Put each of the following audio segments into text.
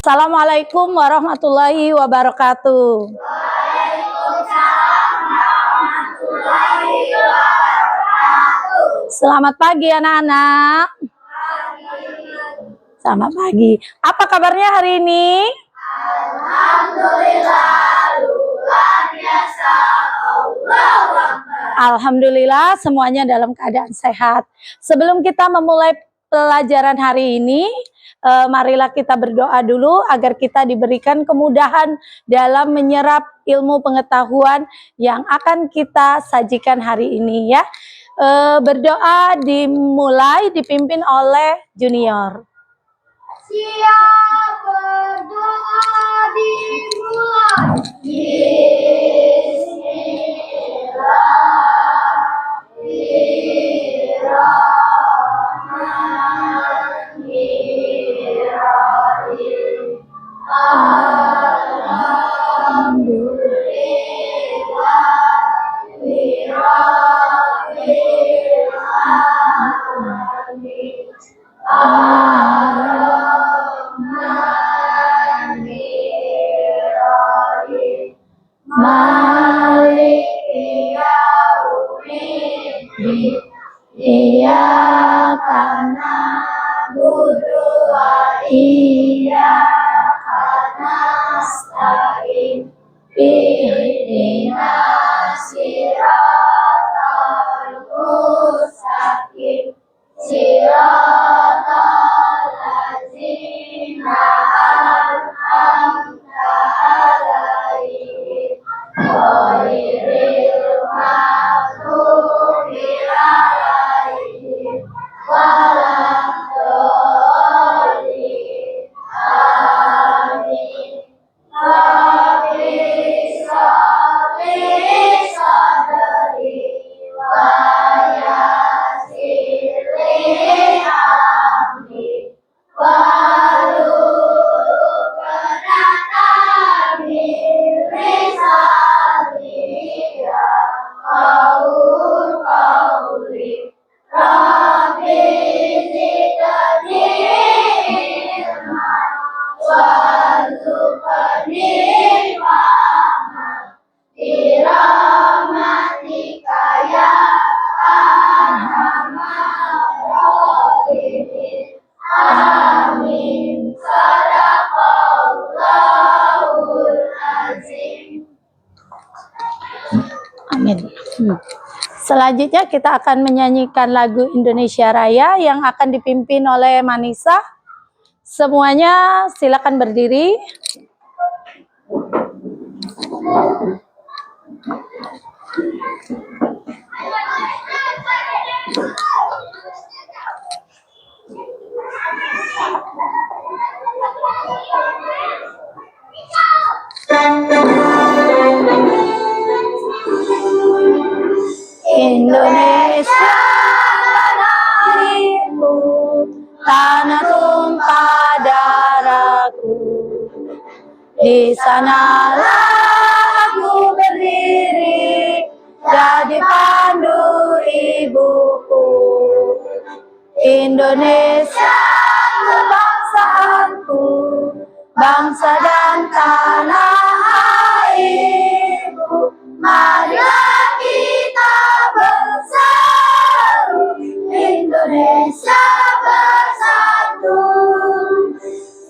Assalamualaikum warahmatullahi wabarakatuh. Waalaikumsalam warahmatullahi wabarakatuh. Selamat pagi anak-anak. Selamat pagi. Apa kabarnya hari ini? Alhamdulillah luar biasa. Allahu Akbar. Alhamdulillah semuanya dalam keadaan sehat. Sebelum kita memulai pelajaran hari ini, marilah kita berdoa dulu agar kita diberikan kemudahan dalam menyerap ilmu pengetahuan yang akan kita sajikan hari ini ya. Berdoa dimulai dipimpin oleh Junior. Siap berdoa dimulai. Bismillahirrahmanirrahim. Iyyaka na'budu wa iyyaka nasta'in. Ihdinas siratal mustaqim. Siratal ladzina an'amta 'alaihim ghairil maghdubi 'alaihim waladdallin. Amin. Rabbi sholli sadri wa yassir li amri wahlul 'uqdatam min lisani yafqahu qawli. Rabbi zidni ilman warzuqni fahman birahmatika ya arhamar rahimin. Amin. Sadaqallahul azim. Amin. Selanjutnya kita akan menyanyikan lagu Indonesia Raya yang akan dipimpin oleh Manisa. Semuanya silakan berdiri. Indonesia tanahku, tanah tumpah darahku. Di sanalah aku berdiri, jadi pandu ibuku. Indonesia kebangsaanku, bangsa dan tanah airku. Marilah kita bersatu, Indonesia bersatu.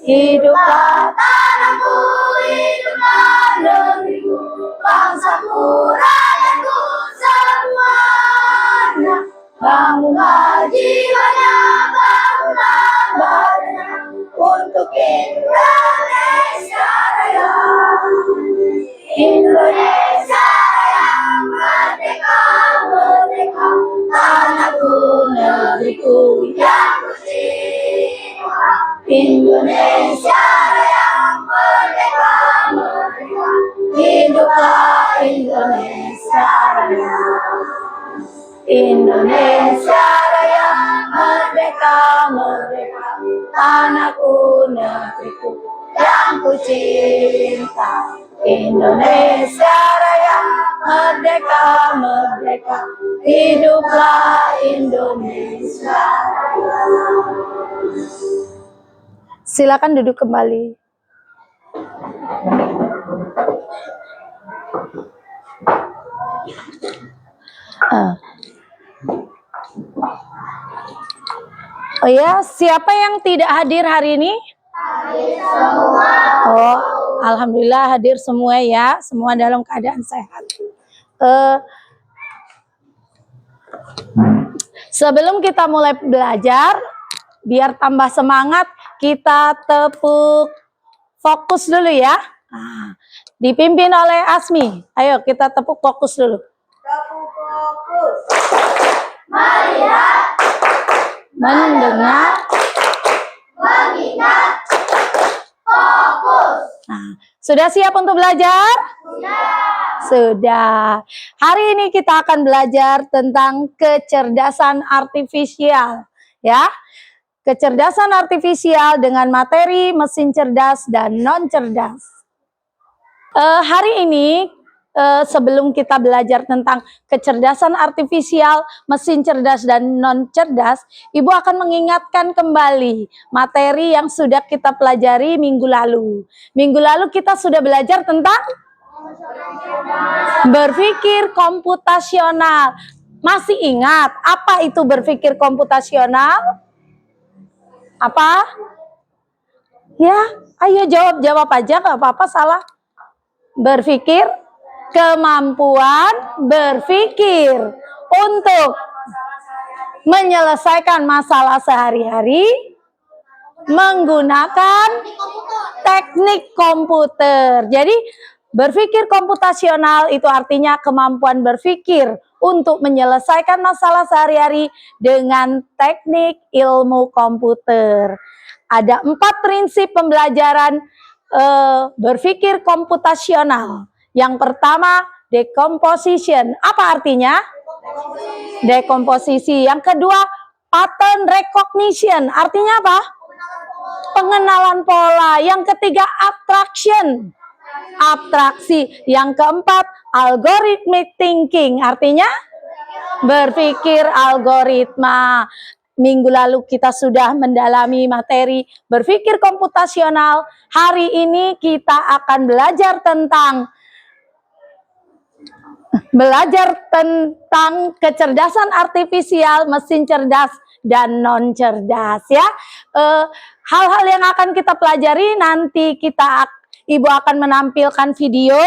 Hiduplah tanahku, hiduplah negeriku, bangsaku, rakyatku semuanya. Bangunlah jiwanya, bangunlah badannya untuk Indonesia Raya. Indonesia yang merdeka, merdeka, tanahku, negeriku yang ku cinta. Indonesia yang merdeka, merdeka, hiduplah Indonesia Raya. Indonesia Raya merdeka, merdeka, tanahku, negeriku yang ku cinta. Indonesia Raya merdeka, merdeka, hiduplah Indonesia Raya. Silakan duduk kembali. Oh ya, siapa yang tidak hadir hari ini? Oh, alhamdulillah hadir semua ya, semua dalam keadaan sehat. Sebelum kita mulai belajar, biar tambah semangat, kita tepuk fokus dulu ya. Nah, dipimpin oleh Asmi. Ayo kita tepuk fokus dulu. Tepuk fokus. Melihat, mendengar, Mengingat. Fokus. nah, sudah siap untuk belajar? Sudah. Hari ini kita akan belajar tentang kecerdasan artifisial, ya. Kecerdasan artifisial dengan materi mesin cerdas dan non cerdas. Hari ini sebelum kita belajar tentang kecerdasan artifisial, mesin cerdas dan non cerdas, Ibu akan mengingatkan kembali materi yang sudah kita pelajari minggu lalu. Minggu lalu kita sudah belajar tentang berpikir komputasional. Masih ingat apa itu berpikir komputasional? Apa? Ya, ayo jawab aja, nggak apa-apa salah. Berpikir, kemampuan berpikir untuk menyelesaikan masalah sehari-hari menggunakan teknik komputer. Jadi berpikir komputasional itu artinya kemampuan berpikir untuk menyelesaikan masalah sehari-hari dengan teknik ilmu komputer. Ada 4 prinsip pembelajaran berpikir komputasional. Yang pertama, decomposition. Apa artinya? Dekomposisi. Yang kedua, pattern recognition. Artinya apa? Pengenalan pola. Yang ketiga, abstraction. Abstraksi. Yang keempat, algorithmic thinking. Artinya berpikir algoritma. Minggu lalu kita sudah mendalami materi berpikir komputasional. Hari ini kita akan belajar tentang kecerdasan artifisial, mesin cerdas dan non cerdas ya. Hal-hal yang akan kita pelajari nanti Ibu akan menampilkan video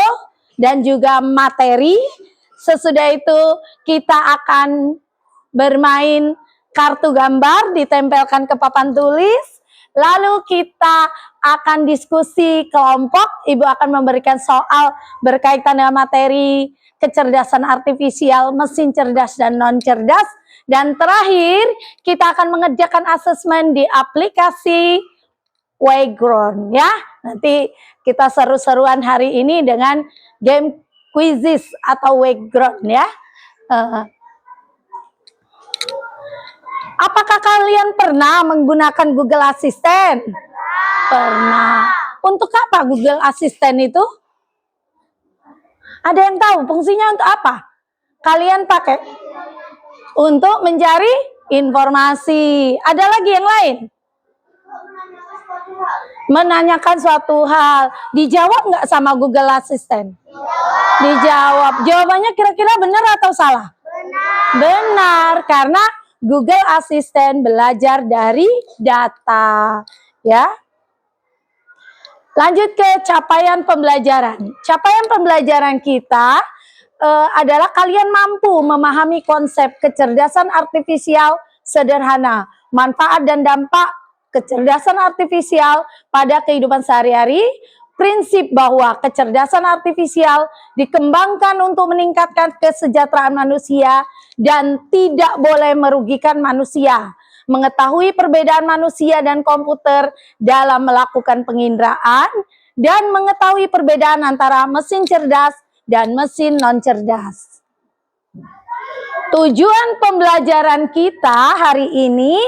dan juga materi. Sesudah itu kita akan bermain kartu gambar, ditempelkan ke papan tulis. Lalu kita akan diskusi kelompok. Ibu akan memberikan soal berkaitan dengan materi kecerdasan artifisial, mesin cerdas dan non cerdas. Dan terakhir kita akan mengerjakan asesmen di aplikasi Wayground ya. Nanti kita seru-seruan hari ini dengan game quizzes atau Wayground ya. Apakah kalian pernah menggunakan Google Assistant? Pernah. Untuk apa Google Assistant itu? Ada yang tahu fungsinya untuk apa? Kalian pakai? Untuk mencari informasi. Ada lagi yang lain? Menanyakan suatu hal. Dijawab nggak sama Google Assistant? Dijawab. Jawabannya kira-kira benar atau salah? Benar, karena Google Assistant belajar dari data, ya. Lanjut ke capaian pembelajaran. Capaian pembelajaran kita adalah kalian mampu memahami konsep kecerdasan artifisial sederhana, manfaat dan dampak kecerdasan artifisial pada kehidupan sehari-hari, prinsip bahwa kecerdasan artifisial dikembangkan untuk meningkatkan kesejahteraan manusia dan tidak boleh merugikan manusia, mengetahui perbedaan manusia dan komputer dalam melakukan penginderaan, dan mengetahui perbedaan antara mesin cerdas dan mesin non cerdas. Tujuan pembelajaran kita hari ini,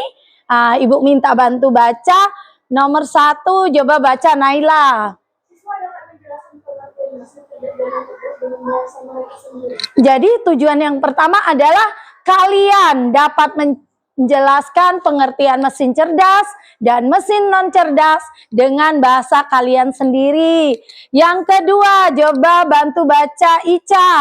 Ibu minta bantu baca nomor 1, coba baca Naila. Jadi tujuan yang pertama adalah kalian dapat menjelaskan pengertian mesin cerdas dan mesin non cerdas dengan bahasa kalian sendiri. Yang kedua, coba bantu baca Ica.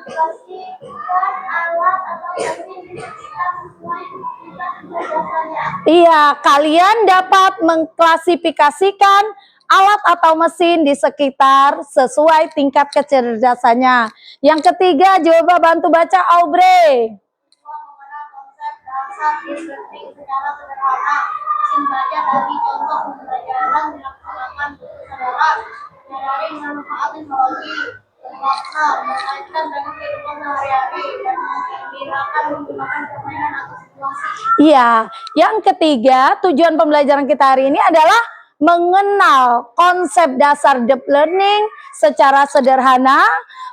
Pastikan alat atau mesin di sekitar sesuai dengan kecerdasannya. Iya, kalian dapat mengklasifikasikan alat atau mesin di sekitar sesuai tingkat kecerdasannya. Yang ketiga, coba bantu baca Aubrey. Mengenal konsep dasar disrupting secara sederhana. Mesin belajar dari contoh pembelajaran dilaksanakan saudara, menyadari manfaat teknologi, bermakna, berkaitan dengan kehidupan sehari-hari, dan menggembirakan menggunakan permainan atau simulasi. Iya, yang ketiga, tujuan pembelajaran kita hari ini adalah mengenal konsep dasar deep learning secara sederhana,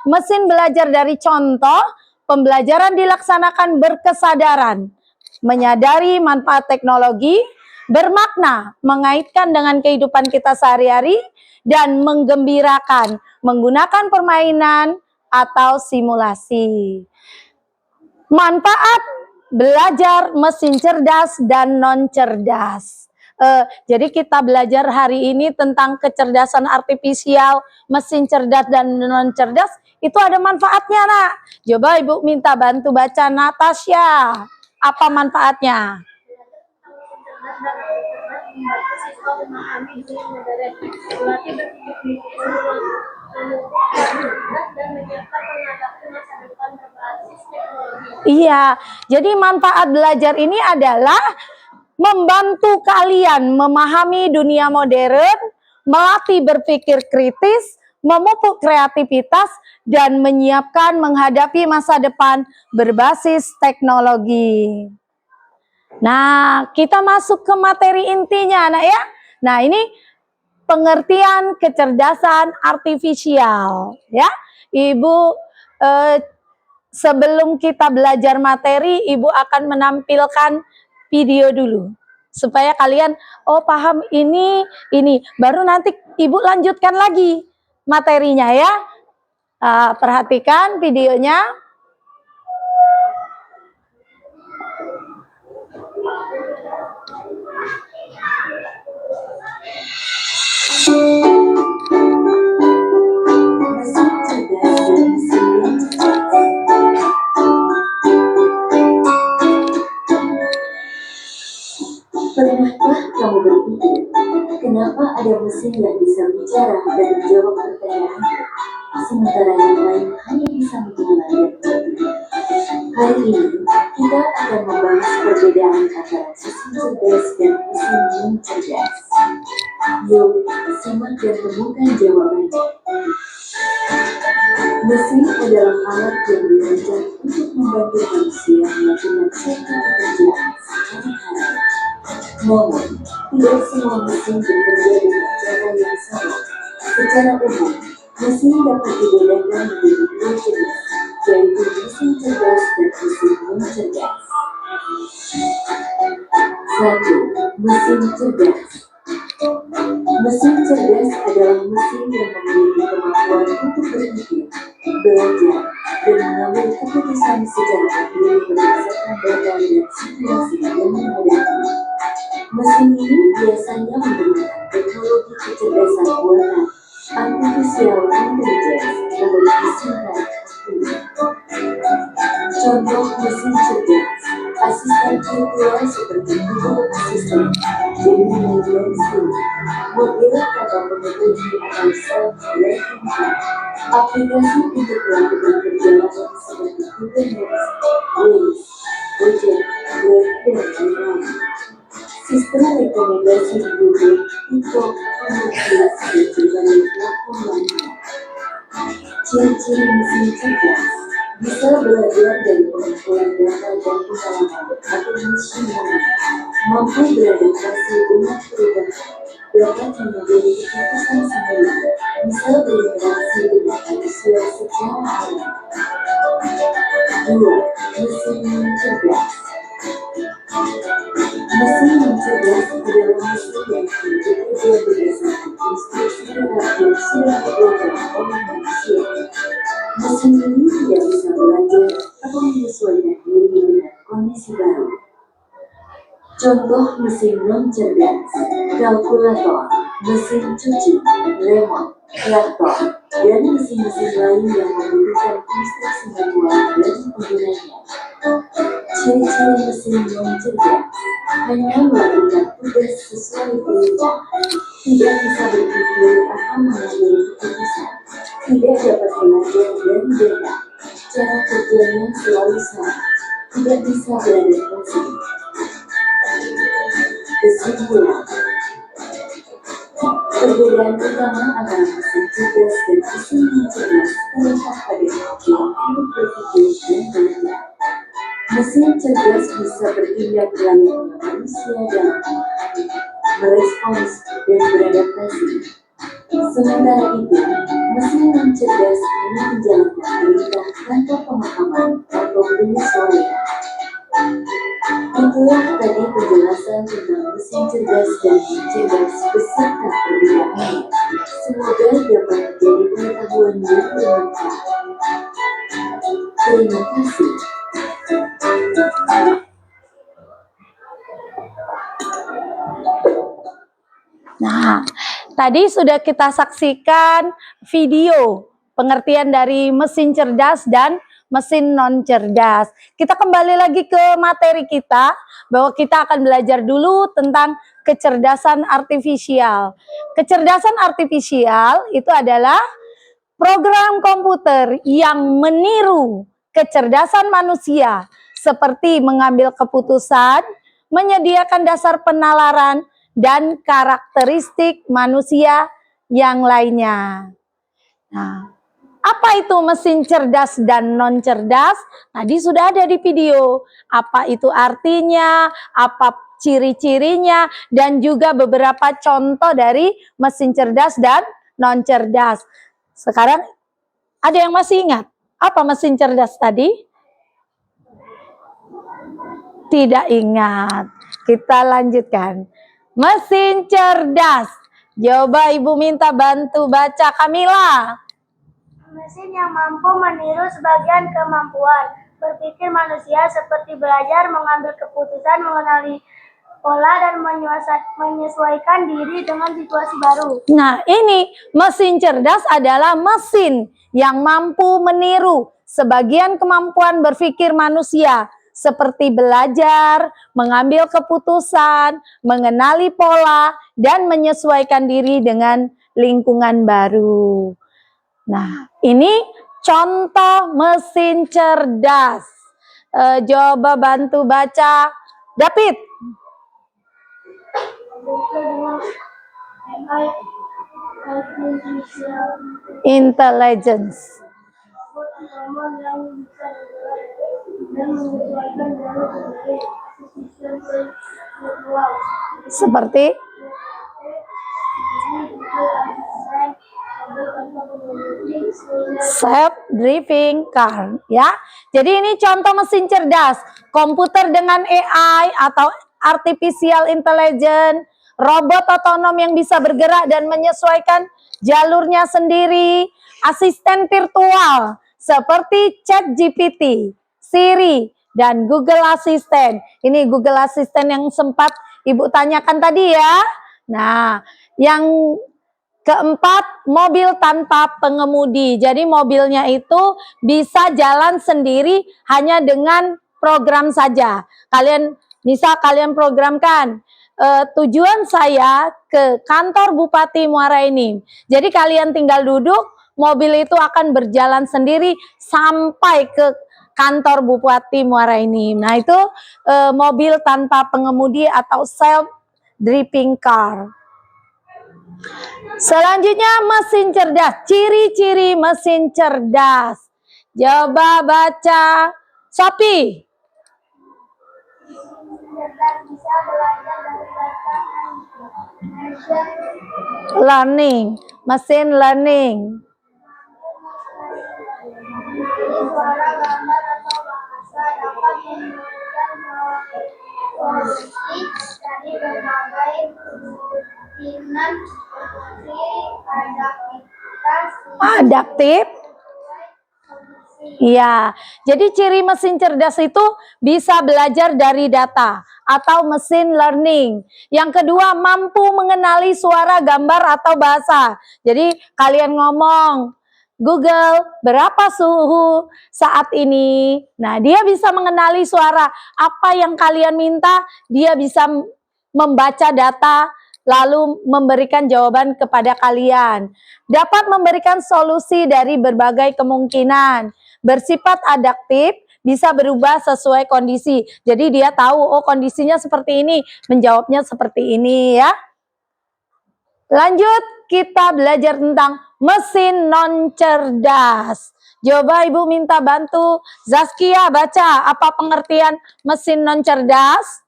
mesin belajar dari contoh, pembelajaran dilaksanakan berkesadaran, menyadari manfaat teknologi, bermakna, mengaitkan dengan kehidupan kita sehari-hari, dan menggembirakan, menggunakan permainan atau simulasi. Manfaat belajar mesin cerdas dan non cerdas. Jadi kita belajar hari ini tentang kecerdasan artifisial, mesin cerdas dan non cerdas, itu ada manfaatnya, Nak. Coba Ibu minta bantu baca Natasha. Apa manfaatnya? Membantu siswa memahami dunia modern, melatih berpikir kritis, dan menyiapkan menghadapi masa depan berbasis teknologi. Iya, jadi manfaat belajar ini adalah membantu kalian memahami dunia modern, melatih berpikir kritis, memupuk kreativitas, dan menyiapkan menghadapi masa depan berbasis teknologi. Nah, kita masuk ke materi intinya, Anak ya. Nah, ini pengertian kecerdasan artifisial, ya. Ibu, sebelum kita belajar materi, Ibu akan menampilkan video dulu supaya kalian paham ini, baru nanti Ibu lanjutkan lagi materinya ya. Perhatikan videonya. Pernahkah kamu berpikir, kenapa ada mesin yang bisa bicara dan menjawab pertanyaan, sementara yang lain hanya bisa mendengar dan mengerti? Hari ini, kita akan membahas perbedaan antara mesin cerdas dan mesin non cerdas. Yuk, simak dan temukan jawabannya. Mesin adalah alat yang dirancang untuk membantu manusia melakukan suatu pekerjaan sehari-hari. Namun, tidak semua mesin bekerja dengan cara yang sama. Secara umum, mesin dapat dibedakan menjadi dua jenis, yaitu mesin cerdas dan mesin non cerdas. 1. Mesin cerdas. Mesin cerdas adalah mesin yang memiliki kemampuan untuk berpikir, belajar, dan mengambil keputusan secara mandiri berdasarkan data dan situasi yang menghadapi. Mesin ini biasanya menggunakan teknologi kecerdasan buatan, artificial intelligence, atau disingkat AI. Contoh mesin cerdas, asisten virtual seperti Google Assistant, Gemini dan Siri, mobil tanpa pengemudi atau self-driving car, aplikasi untuk melakukan perjalanan seperti Google Maps, Waze, Gojek, Grab, dan lain-lain. Sistem rekomendasi di Google, TikTok, Netflix, dan berbagai platform lainnya. Ciri-ciri mesin cerdas bisa belajar dari pengumpulan data dan pengalaman atau machine learning, mampu beradaptasi dengan perubahan, dapat mengambil keputusan sendiri, bisa berinteraksi dengan manusia secara alami. 2. Mesin non cerdas. Mesin non cerdas adalah mesin yang bekerja berdasarkan instruksi berat yang sudah dipelajari oleh manusia. Mesin ini tidak bisa belajar atau menyesuaikan diri dengan kondisi baru. Contoh mesin non cerdas: kalkulator, mesin cuci, remote, traktor, dan mesin mesin-mesin lain yang membutuhkan instruksi manual dari penggunanya. Ciri-ciri mesin non cerdas hanya melakukan tugas sesuai perintah, tidak bisa berpikir atau mengambil keputusan, tidak dapat belajar dari data, cara kerjanya selalu sama, tidak bisa beradaptasi. Kesimpulan, perbedaan utama antara mesin cerdas dan mesin non cerdas terletak pada kemampuan untuk berpikir dan belajar. Mesin cerdas bisa bertindak layaknya manusia dalam memahami, merespons, dan beradaptasi. Sementara itu, mesin non cerdas hanya menjalankan perintah tanpa pemahaman atau penyesuaian. Itulah tadi penjelasan tentang mesin cerdas dan non cerdas beserta perbedaannya. Semoga dapat menjadi pengetahuan yang bermanfaat. Terima kasih. Nah, tadi sudah kita saksikan video pengertian dari mesin cerdas dan mesin non cerdas. Kita kembali lagi ke materi kita, bahwa kita akan belajar dulu tentang kecerdasan artifisial. Kecerdasan artifisial itu adalah program komputer yang meniru kecerdasan manusia, seperti mengambil keputusan, menyediakan dasar penalaran, dan karakteristik manusia yang lainnya. Nah, apa itu mesin cerdas dan non cerdas? Tadi sudah ada di video. Apa itu artinya, apa ciri-cirinya, dan juga beberapa contoh dari mesin cerdas dan non cerdas. Sekarang ada yang masih ingat apa mesin cerdas tadi? Tidak ingat. Kita lanjutkan. Mesin cerdas. Coba Ibu minta bantu baca, Kamila. Mesin yang mampu meniru sebagian kemampuan berpikir manusia, seperti belajar, mengambil keputusan, mengenali pola, dan menyesuaikan diri dengan situasi baru. Nah, ini mesin cerdas adalah mesin yang mampu meniru sebagian kemampuan berpikir manusia, seperti belajar, mengambil keputusan, mengenali pola, dan menyesuaikan diri dengan lingkungan baru. Nah, ini contoh mesin cerdas. Coba bantu baca, David. Intelligence. Seperti self-driving car, ya. Jadi ini contoh mesin cerdas, komputer dengan AI atau artificial intelligence, robot otonom yang bisa bergerak dan menyesuaikan jalurnya sendiri, asisten virtual seperti ChatGPT, Siri, dan Google Assistant. Ini Google Assistant yang sempat Ibu tanyakan tadi ya. Nah, yang keempat, mobil tanpa pengemudi. Jadi mobilnya itu bisa jalan sendiri hanya dengan program saja. Kalian programkan, tujuan saya ke kantor Bupati Muara Enim. Jadi kalian tinggal duduk, mobil itu akan berjalan sendiri sampai ke kantor Bupati Muara Enim. Nah, itu mobil tanpa pengemudi atau self-driving car. Selanjutnya mesin cerdas, ciri-ciri mesin cerdas. Coba baca, Sophie. Bisa belajar dari data Learning, mesin learning. suara, gambar, atau bahasa, dapat menimbulkan politik dari berbagai kemungkinan seperti Adaptif. Iya, jadi ciri mesin cerdas itu bisa belajar dari data atau mesin learning. Yang kedua, mampu mengenali suara, gambar, atau bahasa. Jadi kalian ngomong, Google, berapa suhu saat ini? Nah, dia bisa mengenali suara. Apa yang kalian minta, dia bisa membaca data, lalu memberikan jawaban kepada kalian. Dapat memberikan solusi dari berbagai kemungkinan. Bersifat adaptif, bisa berubah sesuai kondisi. Jadi dia tahu, oh kondisinya seperti ini, menjawabnya seperti ini ya. Lanjut, kita belajar tentang mesin non cerdas. Coba Ibu minta bantu Zaskia baca apa pengertian mesin non cerdas?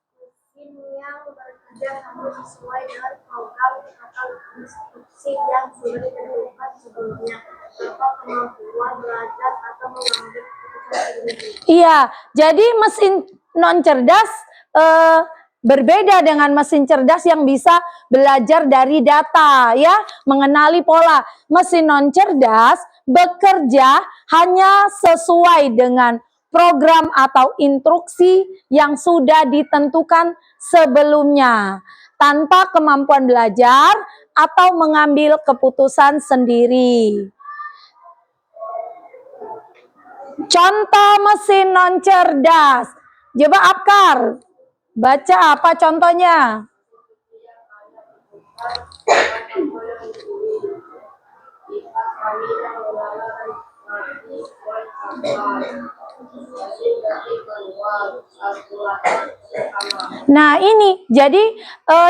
Mesin yang bekerja namun sesuai dengan program atau instruksi yang sudah ditentukan sebelumnya, tanpa kemampuan belajar atau mengambil keputusan sendiri. Iya, jadi mesin non cerdas berbeda dengan mesin cerdas yang bisa belajar dari data ya, mengenali pola. Mesin non cerdas bekerja hanya sesuai dengan program atau instruksi yang sudah ditentukan sebelumnya, tanpa kemampuan belajar atau mengambil keputusan sendiri. Contoh mesin non cerdas. Coba Apkar, baca apa contohnya? Nah ini, jadi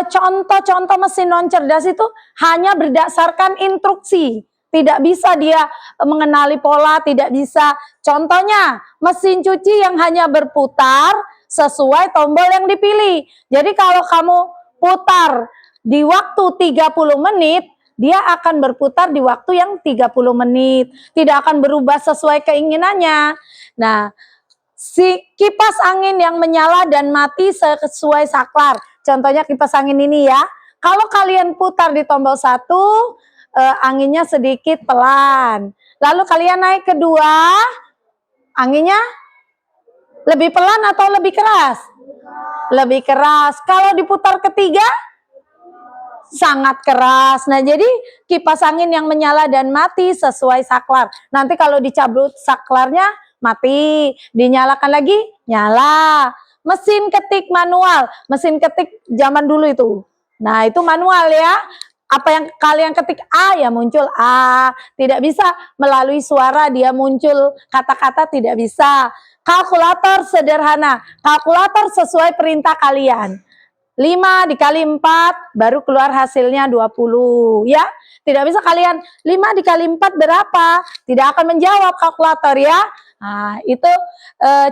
contoh-contoh mesin non cerdas itu hanya berdasarkan instruksi. Tidak bisa dia mengenali pola, tidak bisa. Contohnya, mesin cuci yang hanya berputar sesuai tombol yang dipilih. Jadi kalau kamu putar di waktu 30 menit, dia akan berputar di waktu yang 30 menit. Tidak akan berubah sesuai keinginannya. Nah, si kipas angin yang menyala dan mati sesuai saklar. Contohnya kipas angin ini ya. Kalau kalian putar di tombol 1, anginnya sedikit pelan. Lalu kalian naik kedua, anginnya lebih pelan atau lebih keras? Lebih keras. Kalau diputar ketiga, sangat keras. Nah, jadi kipas angin yang menyala dan mati sesuai saklar. Nanti kalau dicabut saklarnya, mati. Dinyalakan lagi, nyala. Mesin ketik manual. Mesin ketik zaman dulu itu. Nah, itu manual ya. Apa yang kalian ketik A, ya muncul A. Tidak bisa melalui suara, dia muncul kata-kata, tidak bisa. Kalkulator sederhana. Kalkulator sesuai perintah kalian. 5 dikali 4 baru keluar hasilnya 20 ya. Tidak bisa kalian 5 dikali 4 berapa? Tidak akan menjawab kalkulator ya. Nah, itu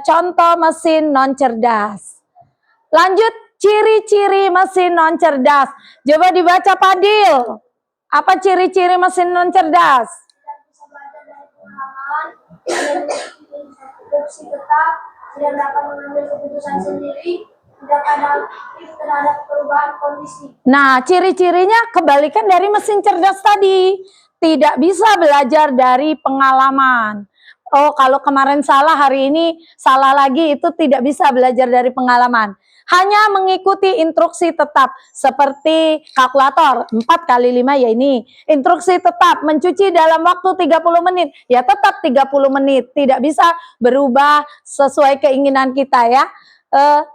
contoh mesin non cerdas. Lanjut, ciri-ciri mesin non cerdas. Coba dibaca Padil. Apa ciri-ciri mesin non cerdas? Tidak bisa belajar dari pengalaman, tidak memiliki instruksi tetap, tidak dapat mengambil keputusan sendiri, tidak adaptif terhadap perubahan kondisi. Nah, ciri-cirinya kebalikan dari mesin cerdas tadi. Tidak bisa belajar dari pengalaman. Oh, kalau kemarin salah, hari ini salah lagi, itu tidak bisa belajar dari pengalaman. Hanya mengikuti instruksi tetap, seperti kalkulator, 4 kali 5 ya ini. Instruksi tetap, mencuci dalam waktu 30 menit, ya tetap 30 menit. Tidak bisa berubah sesuai keinginan kita ya.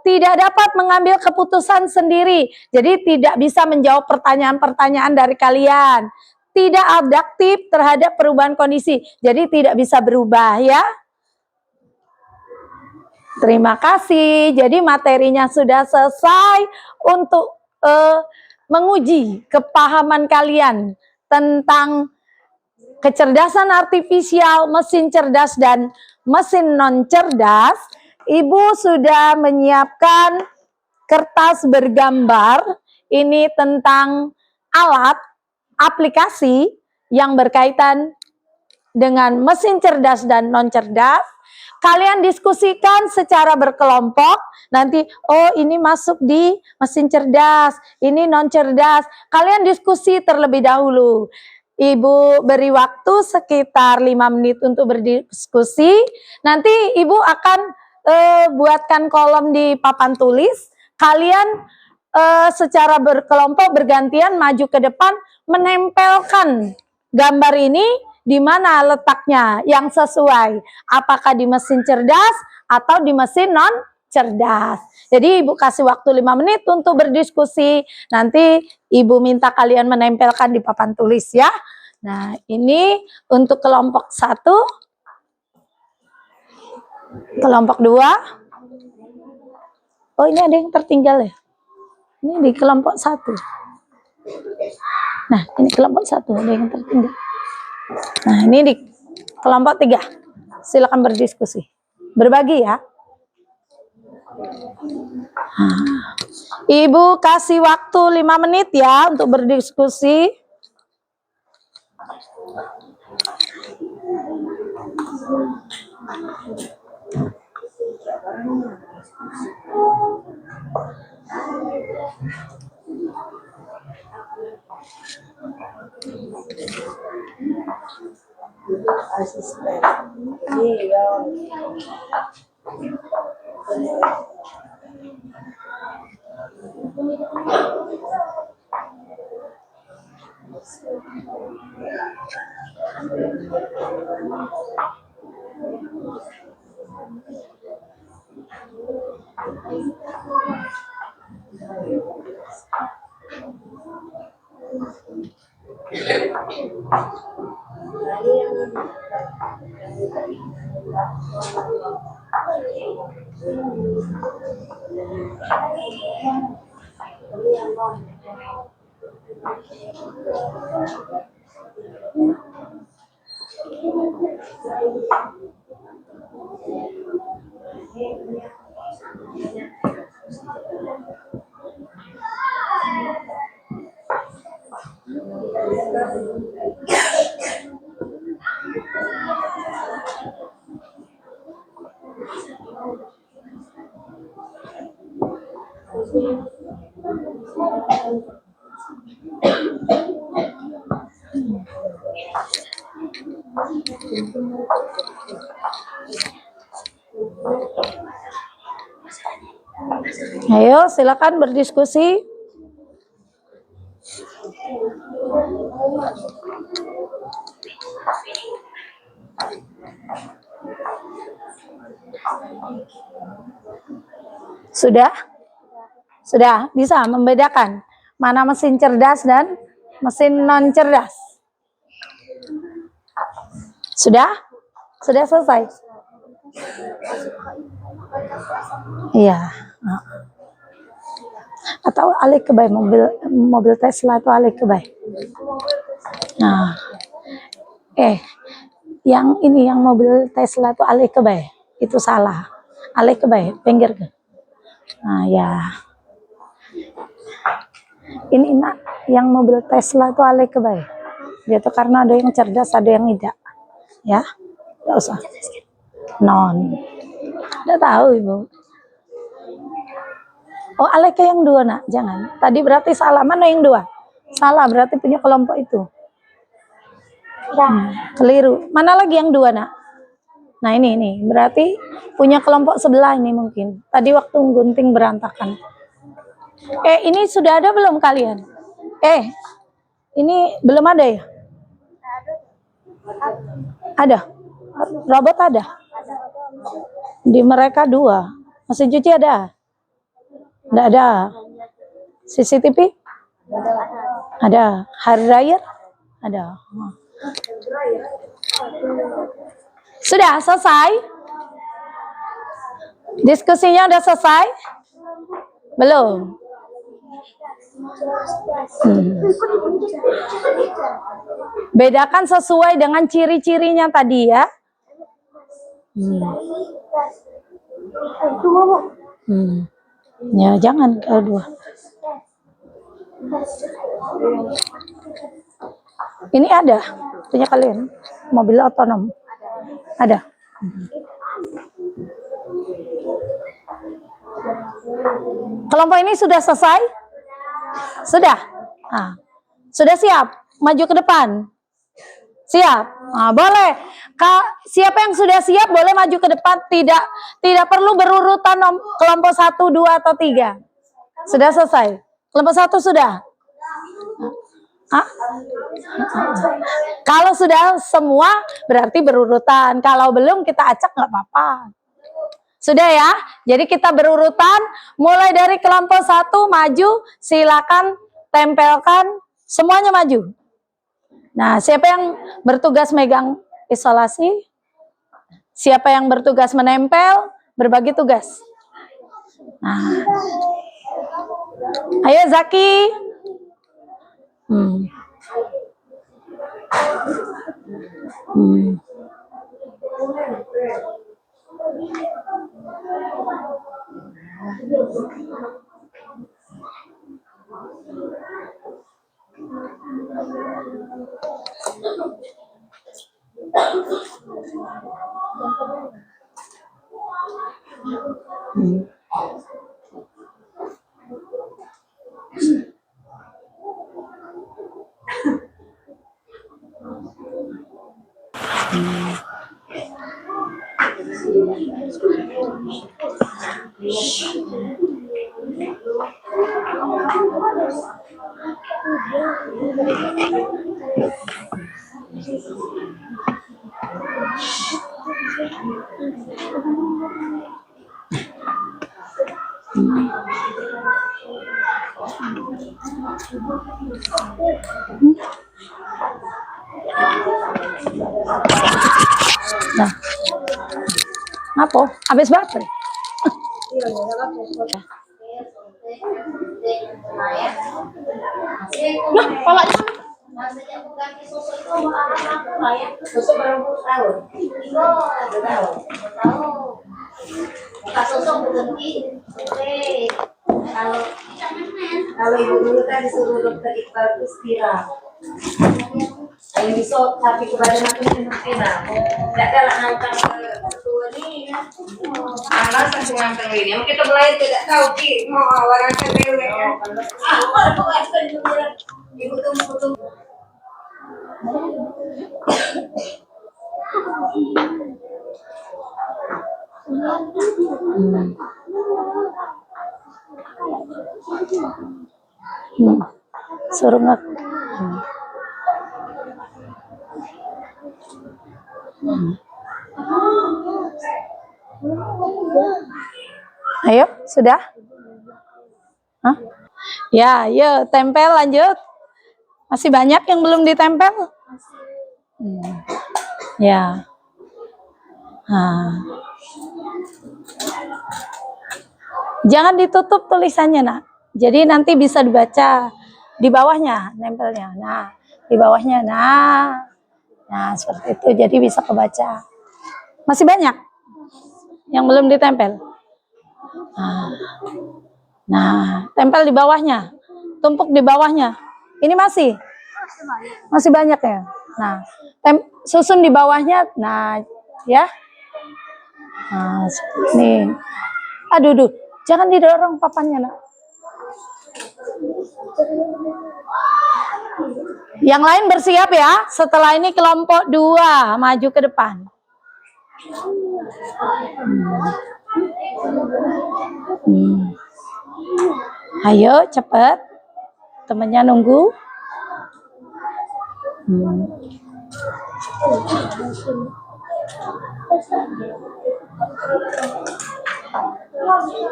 Tidak dapat mengambil keputusan sendiri. Jadi tidak bisa menjawab pertanyaan-pertanyaan dari kalian. Tidak adaptif terhadap perubahan kondisi. Jadi tidak bisa berubah ya. Terima kasih. Jadi materinya sudah selesai untuk menguji kepahaman kalian tentang kecerdasan artifisial, mesin cerdas dan mesin non cerdas. Ibu sudah menyiapkan kertas bergambar. Ini tentang alat, aplikasi yang berkaitan dengan mesin cerdas dan non cerdas. Kalian diskusikan secara berkelompok. Nanti, oh ini masuk di mesin cerdas, ini non cerdas. Kalian diskusi terlebih dahulu. Ibu beri waktu sekitar 5 menit untuk berdiskusi. Nanti Ibu akan buatkan kolom di papan tulis. Kalian secara berkelompok bergantian maju ke depan menempelkan gambar ini di mana letaknya yang sesuai? Apakah di mesin cerdas atau di mesin non cerdas? Jadi Ibu kasih waktu 5 menit untuk berdiskusi. Nanti Ibu minta kalian menempelkan di papan tulis ya. Nah, ini untuk kelompok 1. Kelompok 2. Oh, ini ada yang tertinggal ya? Ini di kelompok 1. Nah, ini kelompok 1 ada yang tertinggal. Nah, ini di kelompok 3. Silakan berdiskusi. Berbagi ya. Nah, Ibu kasih waktu 5 menit ya untuk berdiskusi. Ayo, silakan berdiskusi. Sudah? Sudah bisa membedakan mana mesin cerdas dan mesin non cerdas? Sudah? Sudah selesai? Iya. Atau alik kebay mobil Tesla atau alik kebay. Nah, yang ini yang mobil Tesla itu alik kebay, itu salah. Alik kebay, pinggir ke. Nah ya. Ini nak yang mobil Tesla itu alik kebay. Dia tuh karena ada yang cerdas, ada yang tidak. Ya, tidak usah. Non. Tidak tahu Ibu. Oh, Aleka yang 2 nak, jangan. Tadi berarti salah, mana yang 2? Salah, berarti punya kelompok itu. Keliru. Mana lagi yang 2 nak? Nah ini, berarti punya kelompok sebelah ini mungkin. Tadi waktu gunting berantakan. Ini sudah ada belum kalian? Ini belum ada ya? Ada. Robot ada? Di mereka 2. Mesin cuci ada? Tidak ada. CCTV? Ada. Hair dryer? Ada. Sudah selesai? Diskusinya udah selesai? Belum? Bedakan sesuai dengan ciri-cirinya tadi ya. Ya jangan kedua. Ini ada punya kalian mobil otonom ada. Kelompok ini sudah selesai? Sudah. Sudah siap maju ke depan? Siap. Boleh. Siapa yang sudah siap boleh maju ke depan, tidak perlu berurutan kelompok 1, 2 atau 3. Sudah selesai. Kelompok 1 sudah. Hah? Kalau sudah semua berarti berurutan. Kalau belum kita acak nggak apa-apa. Sudah ya? Jadi kita berurutan. Mulai dari kelompok 1 maju. Silakan tempelkan. Semuanya maju. Nah, siapa yang bertugas megang isolasi? Siapa yang bertugas menempel? Berbagi tugas. Nah. Ayo Zaki. Nah, apa? Habis baterai. Nah, palanya Susu berapa tahun? Sosok berhenti. Kalau ibu dulu kan disuruh dokter Iqbal itu spiral. Ayo besok tapi kebadan aku ini enak. Tidak ada lah ngangkang ketua ni. Anak saya ngangkang ini. Mungkin kita mulai tidak tahu ki mau awal ngangkang dewe. Ibu tunggu. Suruh nggak? Ayo, sudah? Hah? Ya, yuk tempel lanjut. Masih banyak yang belum ditempel? Ya. Jangan ditutup tulisannya, nak. Jadi nanti bisa dibaca di bawahnya, nempelnya. Nah, di bawahnya. Nah, seperti itu. Jadi bisa kebaca. Masih banyak yang belum ditempel. Nah, tempel di bawahnya. Tumpuk di bawahnya. Ini masih banyak ya. Nah, susun di bawahnya. Nah, ya. Nah, nih. Aduh, jangan didorong papannya, nak. Yang lain bersiap ya. Setelah ini kelompok 2 maju ke depan. Ayo cepet. Temennya nunggu.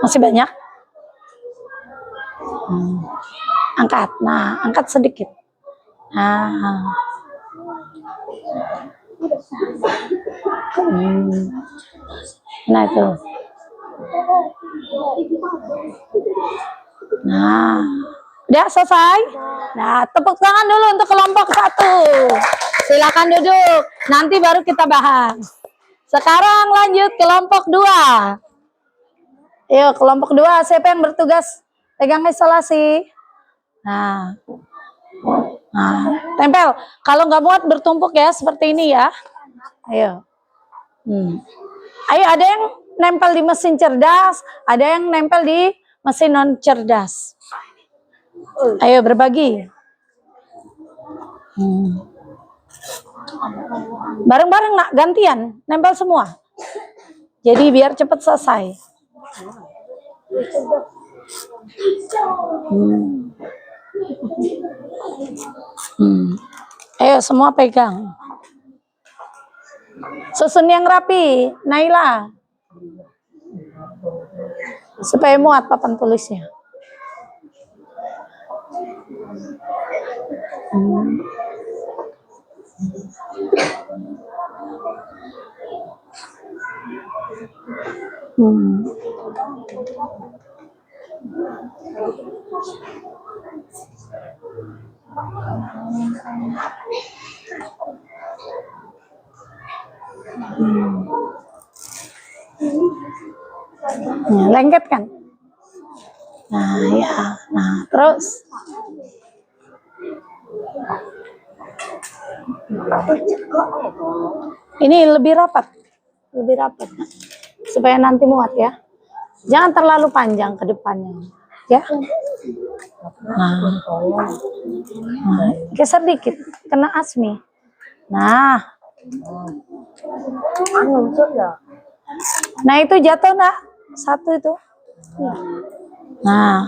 Masih banyak. Angkat. Nah, angkat sedikit. Nah itu. Nah, udah selesai. Nah, tepuk tangan dulu untuk kelompok 1. Silakan duduk. Nanti baru kita bahas. Sekarang lanjut kelompok 2. Yuk, kelompok 2. Siapa yang bertugas pegang isolasi? Nah, tempel. Kalau nggak muat bertumpuk ya, seperti ini ya. Ayo. Ayo, ada yang nempel di mesin cerdas, ada yang nempel di mesin non cerdas. Ayo berbagi. Bareng-bareng nak, gantian, nempel semua. Jadi biar cepat selesai. Ayo semua pegang. Susun yang rapi, Naila. Supaya muat papan tulisnya. Nah, lengket kan? Nah, ya. Nah, terus. Ini lebih rapat. Lebih rapat. Supaya nanti muat ya. Jangan terlalu panjang ke depannya. Ya. Nah, geser dikit. Kena Asmi. Nah. Nah, itu jatuh, Nak. Satu itu. Nah.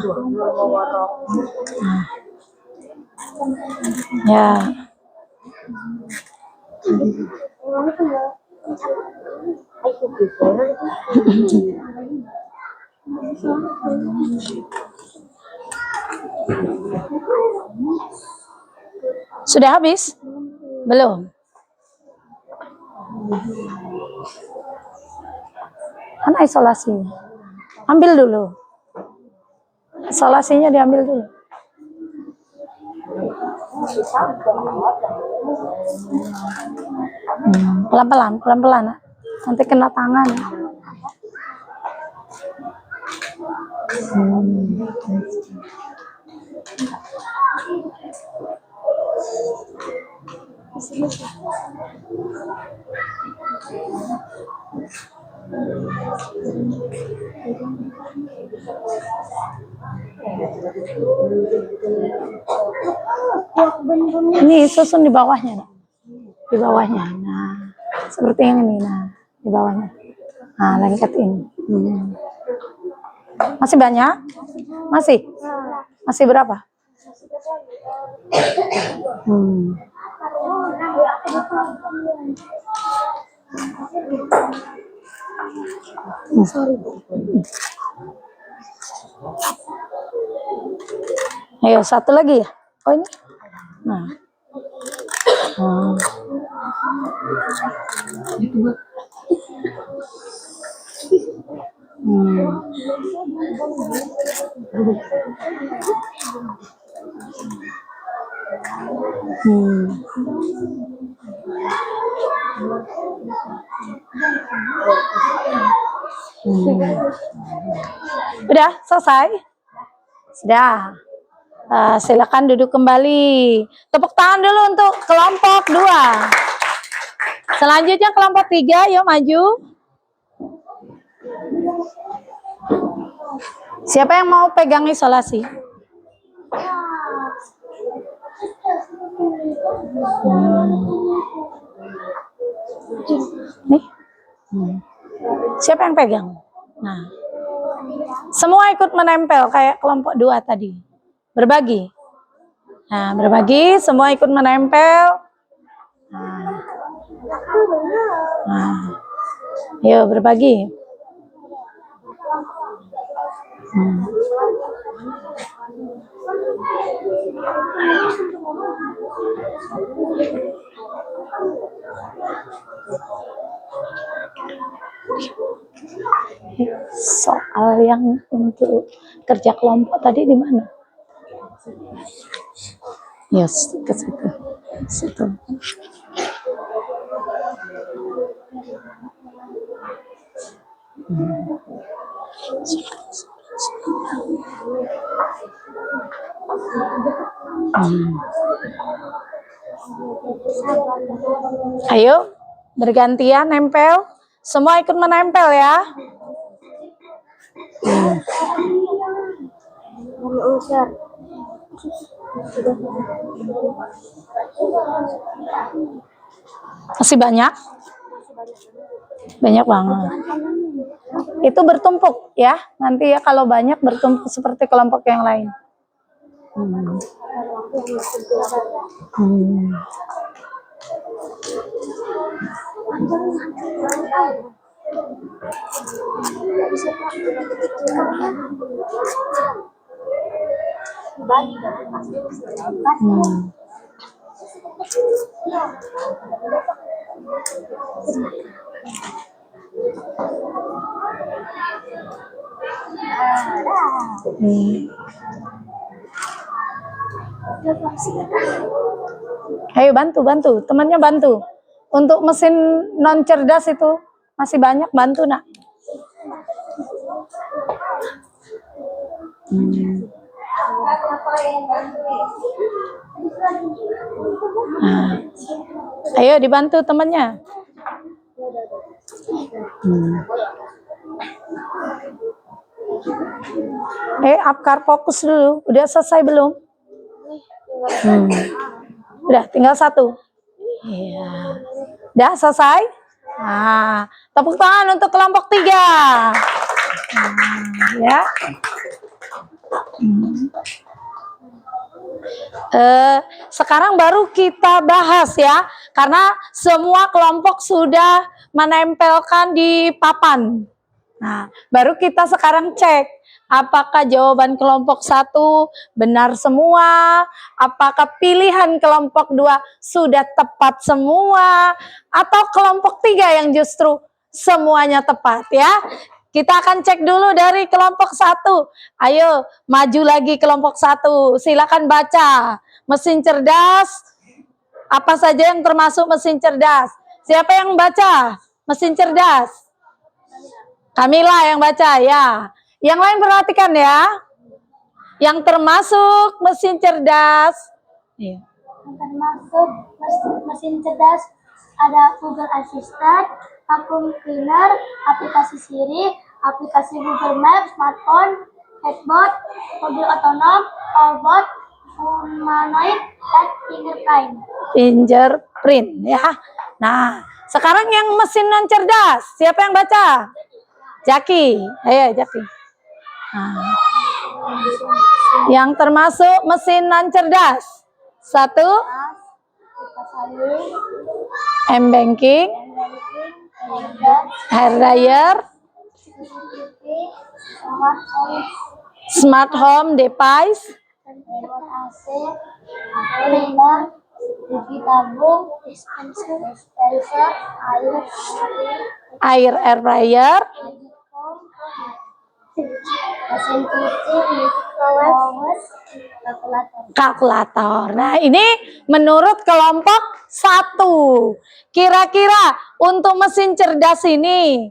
Ya. Sudah habis? Belum. Mana isolasinya? Ambil dulu. Isolasinya diambil dulu. Pelan-pelan, pelan-pelan. Nanti kena tangan. Ini susun di bawahnya, Nak. Di bawahnya. Nah, seperti yang ini. Nah, di bawahnya. Nah, lengketin. Masih banyak? Masih? Masih berapa? Ayo, satu lagi ya. Oh, ini. Nah. Udah selesai? Sudah. Silakan duduk kembali. Tepuk tangan dulu untuk kelompok 2. Selanjutnya kelompok 3, yuk maju. Siapa yang mau pegang isolasi? Nih. Siapa yang pegang? Nah. Semua ikut menempel kayak kelompok 2 tadi. Berbagi. Nah, berbagi, semua ikut menempel. Nah. Yuk berbagi. Soal yang untuk kerja kelompok tadi di mana? Yes, ke situ. Situ. Ayo, bergantian nempel. Semua ikut menempel ya. Masih banyak? Banyak banget. Itu bertumpuk ya. Nanti ya kalau banyak bertumpuk seperti kelompok yang lain. Hmm. Hmm. Hmm. Hmm. Ayo bantu, temannya bantu. Untuk mesin non cerdas itu masih banyak, bantu nak. Nah, ayo dibantu temannya. Apkar fokus dulu. Udah selesai belum? Udah, tinggal satu. Iya. Udah selesai? Nah, tepuk tangan untuk kelompok 3. Ya. Sekarang baru kita bahas ya, karena semua kelompok sudah menempelkan di papan. Nah, baru kita sekarang cek apakah jawaban kelompok 1 benar semua, apakah pilihan kelompok 2 sudah tepat semua, atau kelompok 3 yang justru semuanya tepat ya. Kita akan cek dulu dari kelompok 1. Ayo, maju lagi kelompok 1. Silakan baca. Mesin cerdas, apa saja yang termasuk mesin cerdas? Siapa yang baca? Mesin cerdas. Kamila yang baca ya. Yang lain perhatikan ya. Yang termasuk mesin cerdas. Yang termasuk mesin cerdas ada Google Assistant, vacuum cleaner, aplikasi Siri, aplikasi Google Maps, smartphone, chatbot, mobil otonom, robot, humanoid, dan fingerprint. Fingerprint ya. Nah, sekarang yang mesin non cerdas. Siapa yang baca? Jaki. Ayo Jaki. Nah, yang termasuk mesin non cerdas. 1, M-banking, hair dryer, smart home device, air fryer, kalkulator. Nah, ini menurut kelompok 1. Kira-kira untuk mesin cerdas ini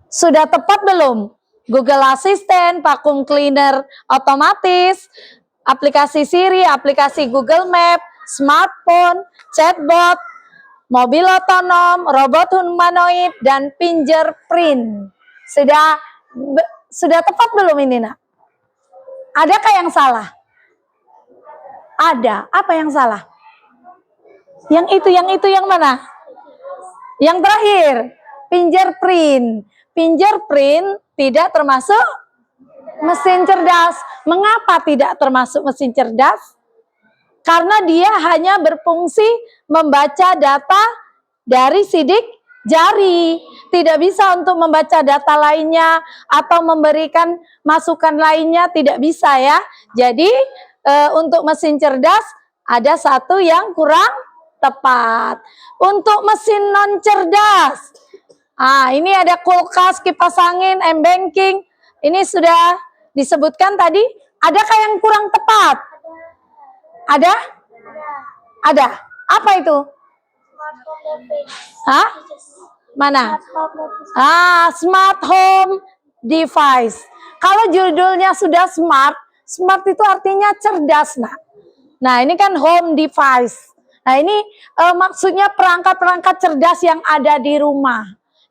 sudah tepat belum? Google Assistant, vacuum cleaner otomatis, aplikasi Siri, aplikasi Google Map, smartphone, chatbot, mobil otonom, robot humanoid, dan fingerprint. Sudah tepat belum ini nak? Adakah yang salah? Ada. Apa yang salah? Yang itu yang mana? Yang terakhir, fingerprint. Fingerprint tidak termasuk mesin cerdas. Mengapa tidak termasuk mesin cerdas? Karena dia hanya berfungsi membaca data dari sidik jari. Tidak bisa untuk membaca data lainnya atau memberikan masukan lainnya, tidak bisa ya. Jadi untuk mesin cerdas ada satu yang kurang tepat. Untuk mesin non cerdas, ini ada kulkas, kipas angin, M-banking. Ini sudah disebutkan tadi. Adakah yang kurang tepat? Ada? Ada. Apa itu? Hah? Mana? Smart home device. Kalau judulnya sudah smart, smart itu artinya cerdas, Nah, ini kan home device. Nah, ini maksudnya perangkat-perangkat cerdas yang ada di rumah.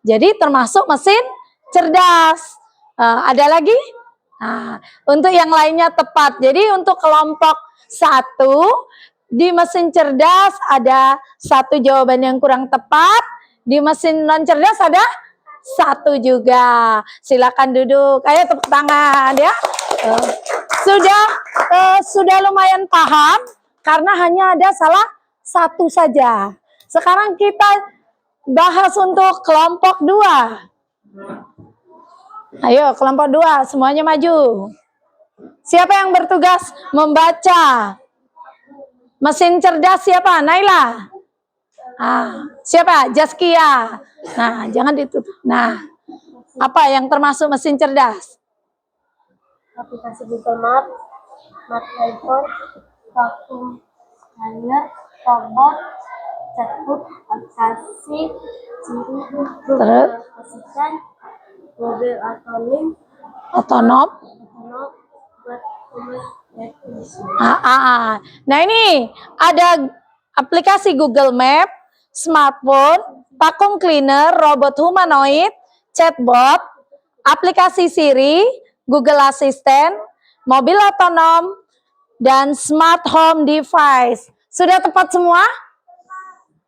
Jadi termasuk mesin cerdas. Ada lagi? Nah, untuk yang lainnya tepat. Jadi untuk kelompok 1 di mesin cerdas ada 1 jawaban yang kurang tepat. Di mesin non cerdas ada 1 juga. Silakan duduk. Ayo tepuk tangan ya. sudah lumayan paham karena hanya ada salah satu saja. Sekarang kita bahas untuk kelompok 2. Ayo kelompok 2 semuanya maju. Siapa yang bertugas membaca? Mesin cerdas siapa? Naila. Siapa? Jaskia. Nah, jangan ditutup. Nah, apa yang termasuk mesin cerdas? Aplikasi Google Maps, Smart iPhone, vacuum cleaner, robot, chatbot, aplikasi Siri, Google Assistant, mobil Otonom. buat Nah, ini ada aplikasi Google Map, smartphone, vacuum cleaner, robot humanoid, chatbot, aplikasi Siri, Google Assistant, mobil otonom, dan smart home device. Sudah tepat semua?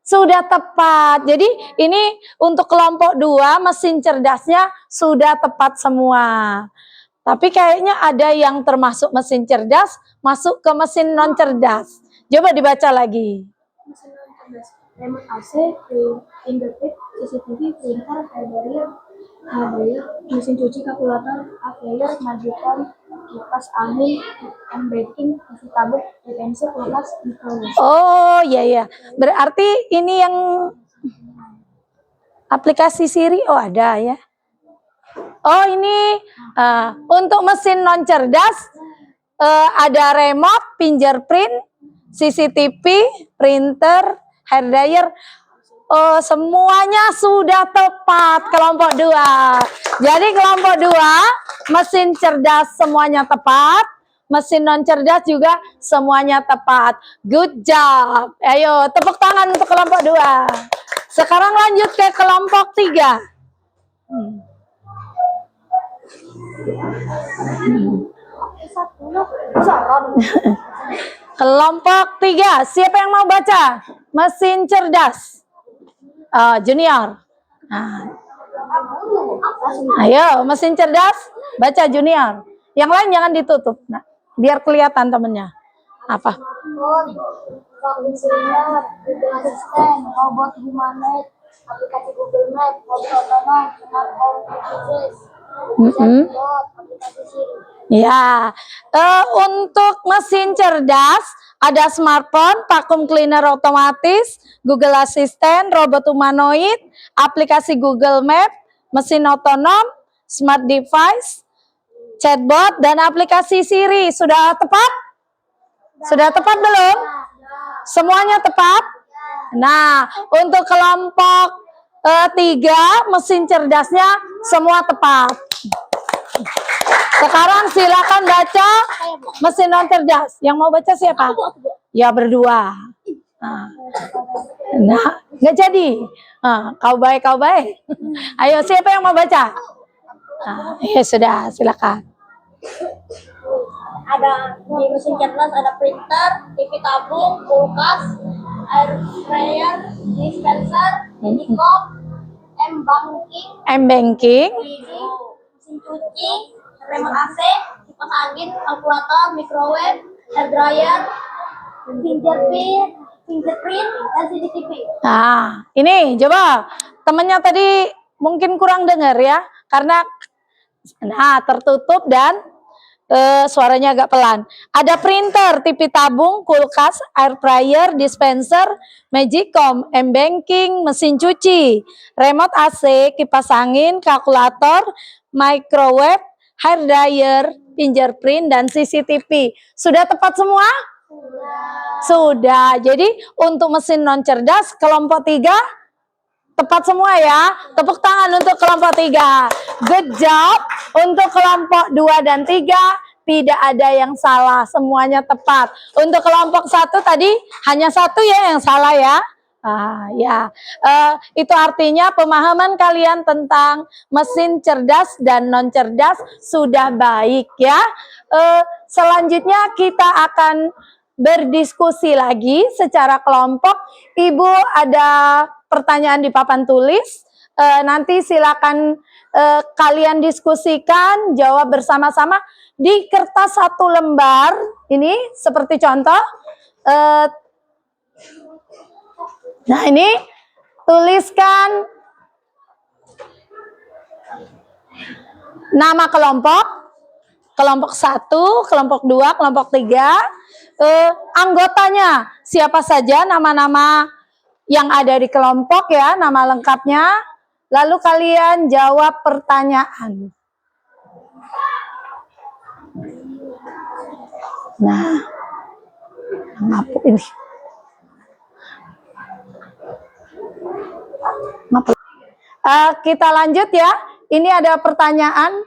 Sudah tepat. Jadi ini untuk kelompok 2 mesin cerdasnya sudah tepat semua. Tapi kayaknya ada yang termasuk mesin cerdas masuk ke mesin non cerdas. Coba dibaca lagi. mesin cerdas, remote AC, fingertip, CCTV, printer, hairdryer, mesin cuci, kalkulator, air fryer, magicom, kipas angin, banking, isi tabung, pensil, kulkas, microwave. Oh iya. Berarti ini yang aplikasi Siri. Oh ada ya. Oh ini untuk mesin non cerdas ada remote, fingerprint, CCTV, printer, hairdryer. Oh, semuanya sudah tepat kelompok 2. Jadi kelompok 2 mesin cerdas semuanya tepat, mesin non cerdas juga semuanya tepat. Good job. Ayo tepuk tangan untuk kelompok 2. Sekarang lanjut ke kelompok 3. Kelompok 3, siapa yang mau baca? Mesin cerdas. Junior. Ayo, mesin cerdas, baca Junior. Yang lain jangan ditutup, nah, biar kelihatan temennya. Apa? Vacuum cleaner, Google Assistant, robot humanoid, aplikasi Google Map, mobil otonom, smart home devices, chatbot, aplikasi Siri. Ya, untuk mesin cerdas ada smartphone, vacuum cleaner otomatis, Google Assistant, robot humanoid, aplikasi Google Map, mesin otonom, smart device, chatbot, dan aplikasi Siri. Sudah tepat? Sudah tepat belum? Semuanya tepat? Nah, untuk kelompok 3 mesin cerdasnya semua tepat. Sekarang silakan baca mesin non cerdas. Yang mau baca siapa? Ya berdua. Nah, nggak jadi. Kau baik. Ayo siapa yang mau baca? Ya sudah, silakan. Ada di mesin cerdas ada printer, TV tabung, kulkas, air fryer, dispenser, magicom, M-banking, mesin cuci, remote AC, kipas angin, kalkulator, microwave, hairdryer, fingerprint, dan CCTV. Nah, ini coba temennya tadi mungkin kurang dengar ya, karena tertutup dan suaranya agak pelan. Ada printer, TV tabung, kulkas, air fryer, dispenser, magicom, M-banking, mesin cuci, remote AC, kipas angin, kalkulator, microwave, hairdryer, fingerprint, dan CCTV. Sudah tepat semua? Sudah. Jadi untuk mesin non cerdas kelompok 3 tepat semua ya. Tepuk tangan untuk kelompok 3. Good job. Untuk kelompok 2 dan 3 tidak ada yang salah, semuanya tepat. Untuk kelompok 1 tadi hanya 1 ya yang salah ya. Itu artinya pemahaman kalian tentang mesin cerdas dan non cerdas sudah baik ya. Selanjutnya kita akan berdiskusi lagi secara kelompok. Ibu ada pertanyaan di papan tulis. nanti silakan kalian diskusikan, jawab bersama-sama di kertas 1 lembar. Ini seperti contoh. Nah ini tuliskan nama kelompok, kelompok 1, kelompok 2, kelompok 3, anggotanya siapa saja, nama-nama yang ada di kelompok ya, nama lengkapnya. Lalu kalian jawab pertanyaan. Nah, apa ini? Kita lanjut ya. Ini ada pertanyaan.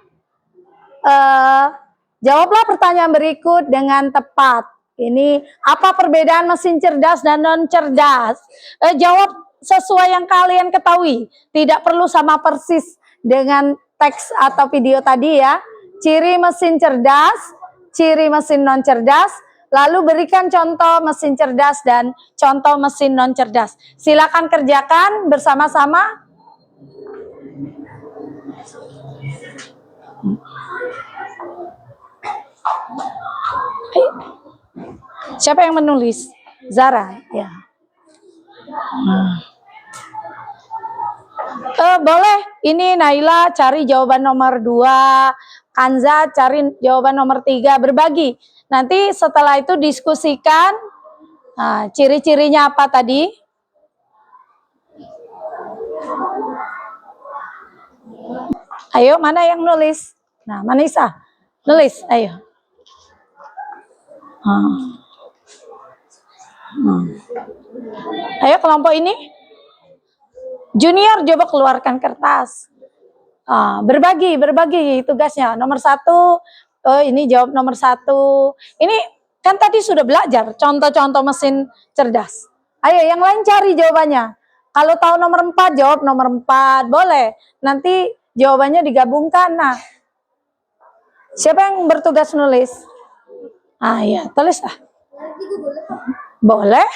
Jawablah pertanyaan berikut dengan tepat. Ini apa perbedaan mesin cerdas dan non cerdas? Jawab sesuai yang kalian ketahui. Tidak perlu sama persis dengan teks atau video tadi ya. Ciri mesin cerdas, ciri mesin non cerdas. Lalu berikan contoh mesin cerdas dan contoh mesin non cerdas. Silakan kerjakan bersama-sama. Siapa yang menulis? Zara, ya. Boleh. Ini Naila cari jawaban nomor 2, Kanza cari jawaban nomor 3, berbagi. Nanti setelah itu diskusikan. Nah, ciri-cirinya apa tadi? Ayo, mana yang nulis? Nah, Manisa, nulis, ayo. Ayo kelompok ini. Junior coba keluarkan kertas. Berbagi tugasnya. Nomor 1, ini jawab nomor 1. Ini kan tadi sudah belajar contoh-contoh mesin cerdas. Ayo yang lain cari jawabannya. Kalau tahu nomor 4 jawab nomor 4, boleh. Nanti jawabannya digabungkan. Nah, siapa yang bertugas nulis? Ya, tulis lah. Boleh?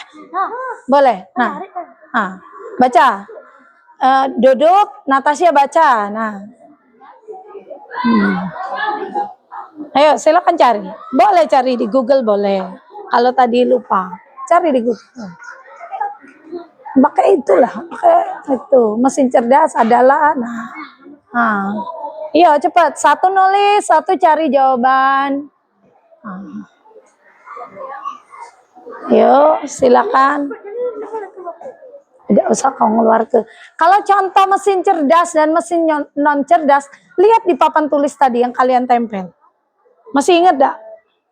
Boleh. Nah, baca. Duduk, Natasha baca. Nah, ayo silakan cari. Boleh cari di Google, boleh. Kalau tadi lupa, cari di Google. Pakai itulah, pakai itu. Mesin cerdas adalah. Iya cepat. 1 nulis, 1 cari jawaban. Ayo silakan. Tidak usah kau ngeluar ke. Kalau contoh mesin cerdas dan mesin non cerdas, lihat di papan tulis tadi yang kalian tempel. Masih ingat gak?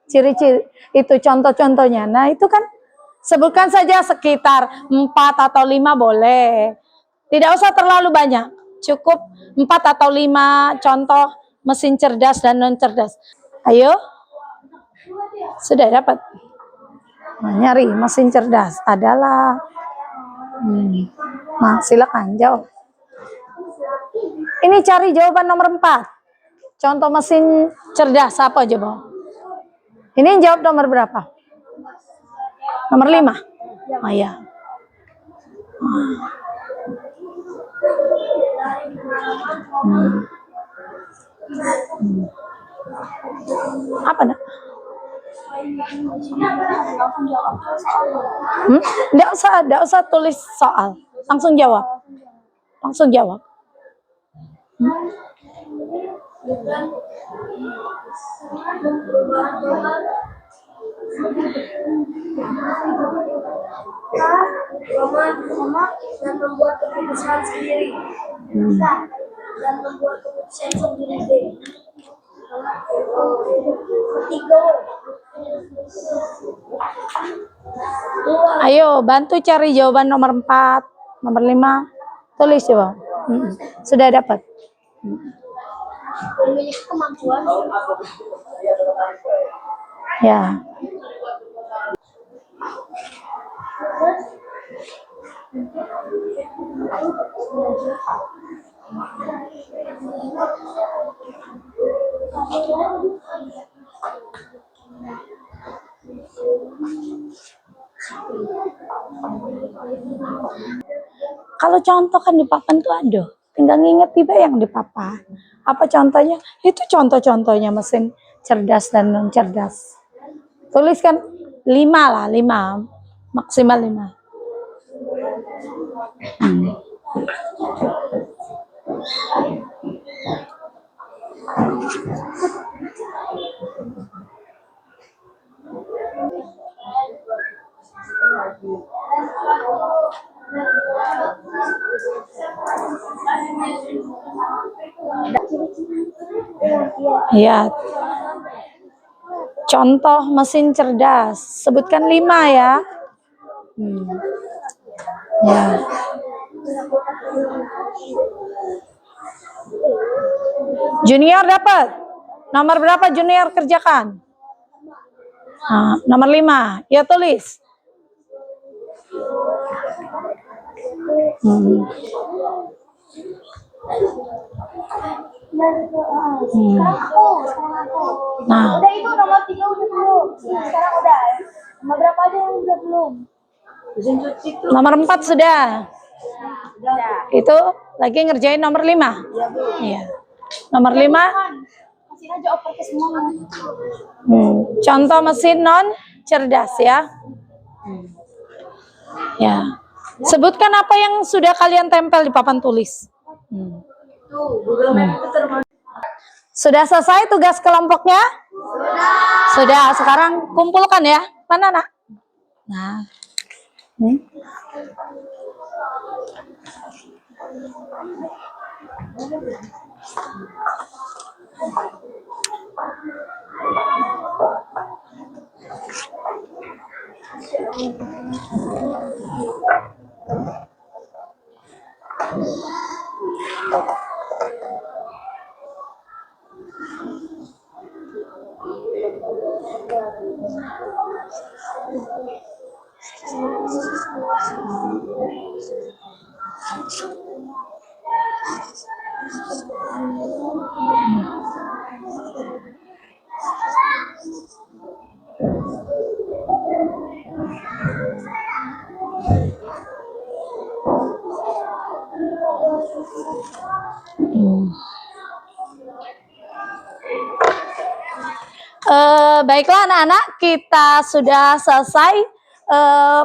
Ciri-ciri itu contoh-contohnya. Nah itu kan sebutkan saja sekitar 4 atau 5 boleh. Tidak usah terlalu banyak. Cukup 4 atau 5 contoh mesin cerdas dan non cerdas. Ayo. Sudah dapat. Nah, nyari mesin cerdas adalah. Nah, silakan jawab. Ini cari jawaban nomor 4. Contoh mesin cerdas apa coba? Ini jawab nomor berapa? Nomor 5. Ya. Apa nak? Nggak usah tulis soal, langsung jawab. Dan membuat keputusan sendiri. Dan membuat keputusan sendiri. Ketiga. Ayo bantu cari jawaban nomor 4, nomor 5. Tulis coba. Sudah dapat. Memiliki kemampuan. Ya. Kalau contoh kan di papan tuh ada. tinggal nginget tiba yang di papa. Apa contohnya? Itu contoh-contohnya mesin cerdas dan non cerdas. Tuliskan 5 lah, 5 maksimal 5. Ya. Contoh mesin cerdas. Sebutkan 5 ya. Ya. Junior dapat. Nomor berapa junior kerjakan? Nah, nomor 5. Ya tulis. Sekarang aku. Nah, Udah itu nomor 3 udah belum. Sekarang udah. Nomor berapa aja yang udah belum? nomor 4 sudah. Itu lagi ngerjain nomor 5. Iya. Nomor 5. Kasih aja oper ke semua. Contoh mesin non cerdas ya. Ya. Sebutkan apa yang sudah kalian tempel di papan tulis. Sudah selesai tugas kelompoknya? Sudah. Sekarang kumpulkan ya. Mana nak? Nah. Baiklah anak-anak, kita sudah selesai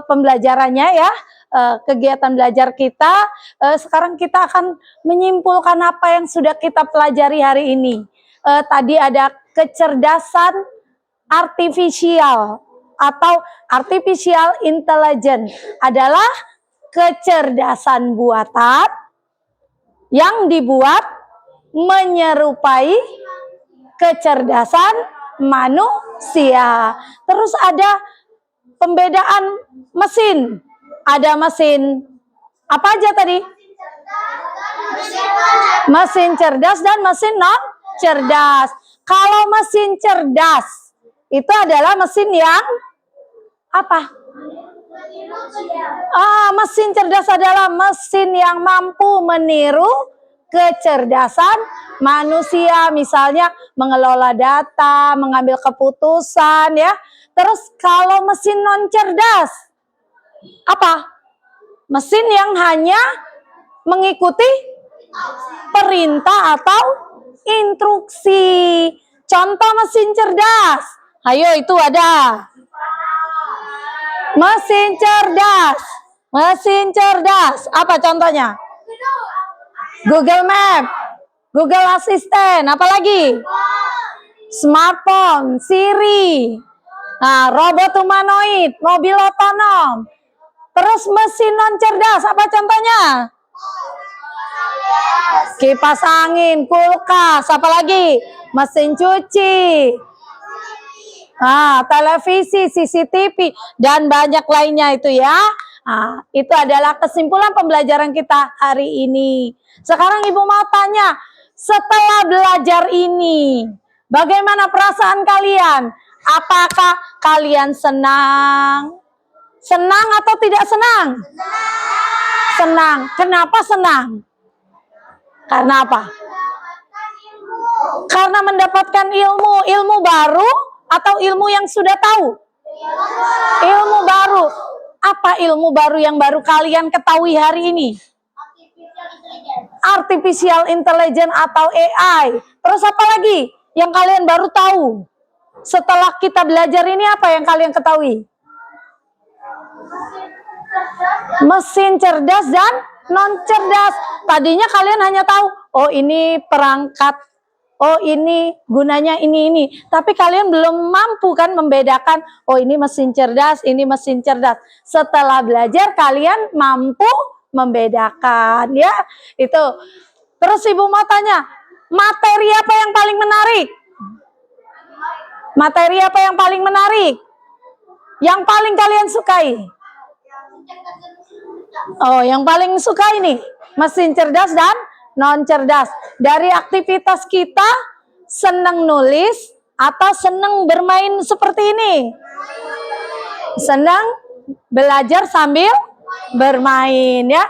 pembelajarannya ya, kegiatan belajar kita. Sekarang kita akan menyimpulkan apa yang sudah kita pelajari hari ini. Tadi ada kecerdasan artifisial atau artificial intelligence adalah kecerdasan buatan yang dibuat menyerupai kecerdasan manusia. Terus ada pembedaan mesin. Ada mesin apa aja tadi? Mesin cerdas dan mesin non cerdas. Kalau mesin cerdas itu adalah mesin yang apa? Mesin cerdas adalah mesin yang mampu meniru kecerdasan manusia, misalnya mengelola data, mengambil keputusan ya. Terus kalau mesin non cerdas apa? Mesin yang hanya mengikuti perintah atau instruksi. Contoh mesin cerdas. Ayo itu ada. Mesin cerdas. Mesin cerdas. Apa contohnya? Google Map, Google Assistant, apalagi? Smartphone, Siri, nah, robot humanoid, mobil otonom. Terus mesin non cerdas, apa contohnya? Kipas angin, kulkas, apalagi? Mesin cuci, televisi, CCTV, dan banyak lainnya itu ya. Nah, itu adalah kesimpulan pembelajaran kita hari ini. Sekarang Ibu mau tanya, setelah belajar ini, bagaimana perasaan kalian? Apakah kalian senang? Senang atau tidak senang? Senang. Kenapa senang? Karena apa? Karena mendapatkan ilmu baru atau ilmu yang sudah tahu? Ilmu baru. Apa ilmu baru yang baru kalian ketahui hari ini? artificial intelligence atau AI. Terus apa lagi yang kalian baru tahu? Setelah kita belajar ini apa yang kalian ketahui? Mesin cerdas dan non cerdas. Tadinya kalian hanya tahu, oh ini perangkat, oh ini gunanya ini. Tapi kalian belum mampu kan membedakan, oh ini mesin cerdas, ini mesin cerdas. Setelah belajar kalian mampu membedakan, ya. Itu. Terus Ibu mau tanya, materi apa yang paling menarik? Materi apa yang paling menarik? Yang paling kalian sukai? Oh, yang paling suka ini mesin cerdas dan non cerdas. Dari aktivitas kita senang nulis atau senang bermain seperti ini? Senang belajar sambil bermain, ya.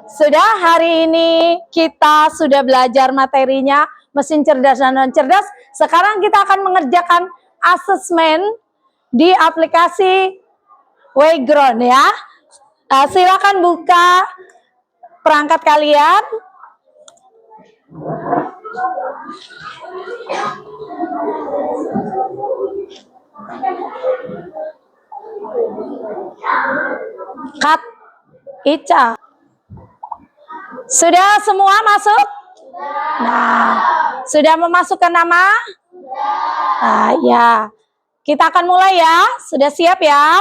Sudah hari ini kita sudah belajar materinya mesin cerdas dan non cerdas. Sekarang kita akan mengerjakan asesmen di aplikasi Wayground, ya. Silakan buka perangkat kalian. Kat Ica. Sudah semua masuk? Nah, sudah memasukkan nama? Ya. Kita akan mulai ya. Sudah siap ya?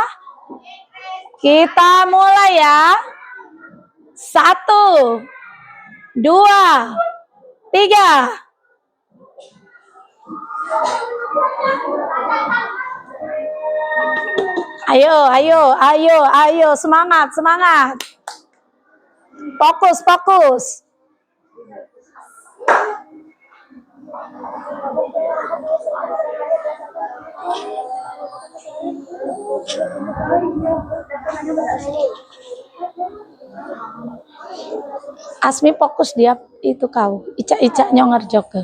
Kita mulai ya. 1, 2, 3. Ayo, semangat. Fokus. Asmi fokus dia itu kau. Ica nyonger ke.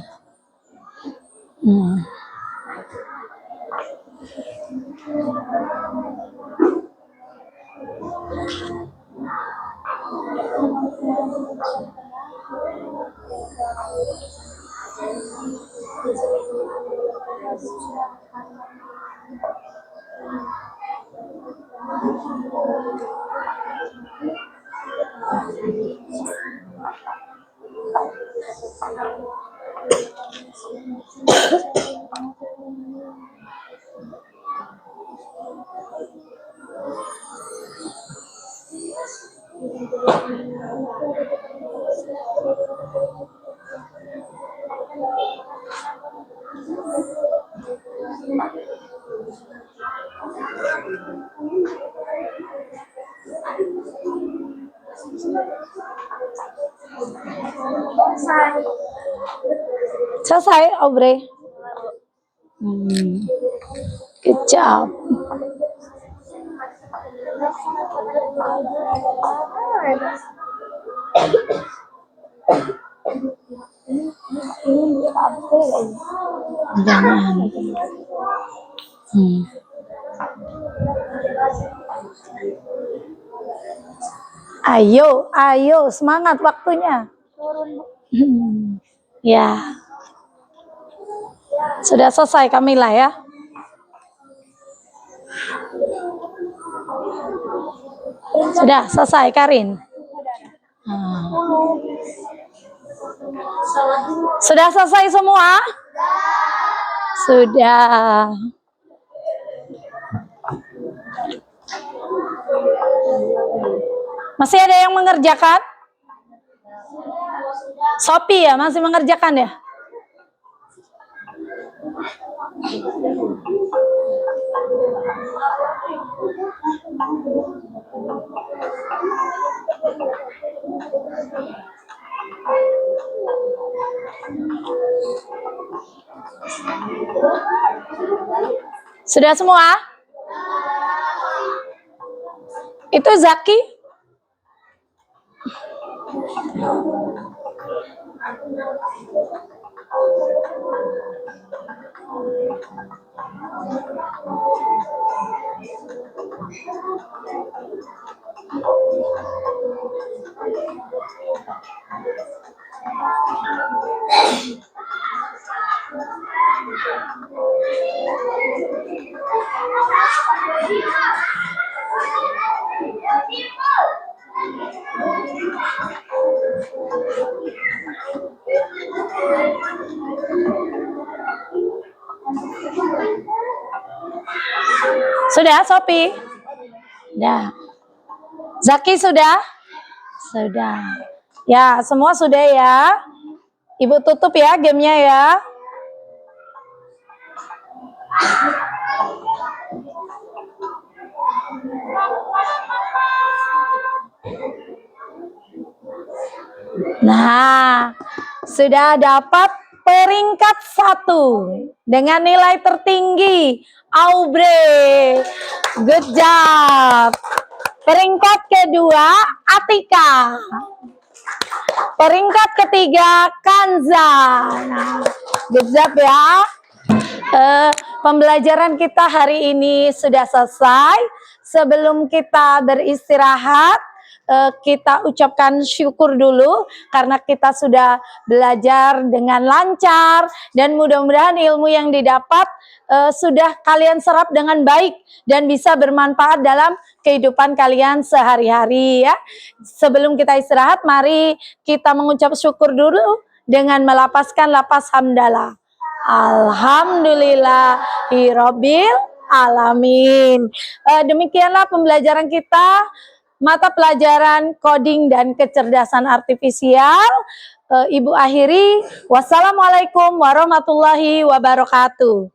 Selesai, Aubrey. Good job. Jangan. Ayo, semangat waktunya. Ya. Sudah selesai Kamila ya. Sudah selesai Karin. Sudah selesai semua? Sudah. Masih ada yang mengerjakan? Sophie ya, masih mengerjakan ya? Sudah semua? Itu Zaki? Sudah, Sopi? Sudah. Zaki sudah? Sudah. Ya, semua sudah ya. Ibu tutup ya gamenya ya. Nah, sudah dapat peringkat 1 dengan nilai tertinggi. Aubrey, good job. Peringkat kedua, Atika. Peringkat ketiga, Kanza. Nah, good job ya. Pembelajaran kita hari ini sudah selesai. Sebelum kita beristirahat, kita ucapkan syukur dulu karena kita sudah belajar dengan lancar dan mudah-mudahan ilmu yang didapat sudah kalian serap dengan baik dan bisa bermanfaat dalam kehidupan kalian sehari-hari ya. Sebelum kita istirahat, mari kita mengucap syukur dulu dengan melapaskan lapas hamdalah. Alhamdulillahirabbil alamin. Demikianlah pembelajaran kita, mata pelajaran coding dan kecerdasan artifisial. Ibu akhiri, wassalamualaikum warahmatullahi wabarakatuh.